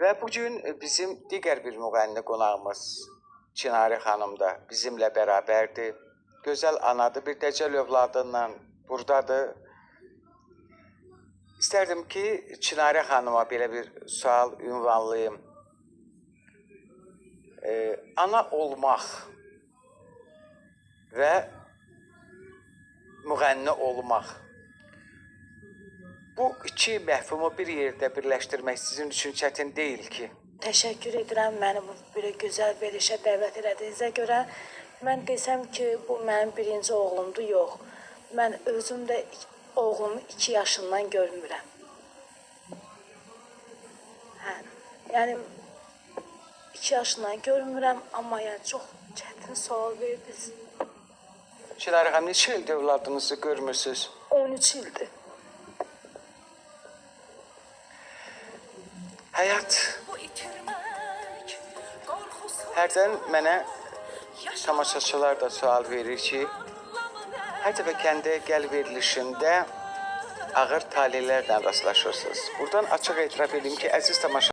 Və bugün bizim digər bir müğənni qonağımız Çinari xanım da bizimlə bərabərdir. Gözəl anadır, bir dəcəl övladından buradadır. İstərdim ki, Çinari xanıma belə bir sual ünvanlayım. Ana olmaq və müğənni olmaq. Bu iki məfhumu bir yerdə birləşdirmək sizin üçün çətin deyil ki. Təşəkkür edirəm məni bu belə gözəl verilişə dəvət elədiyinizə görə. Mən desəm ki, bu mənim birinci oğlumdur, yox. Mən özüm də oğlumu 2 yaşından görmürəm. Yəni 2 yaşından görmürəm, amma yəni çox çətin sual verdiniz. Çinari xanım, neçə ildir övladınızı görmürsünüz? 13 ildir. Həyat hərdən mənə tamaşaçılar da sual verir ki, hər dəfə kəndə gəl verilişində ağır talihlərlə rastlaşırsınız. Buradan açıq etiraf edeyim ki, əziz tamaşaçılar,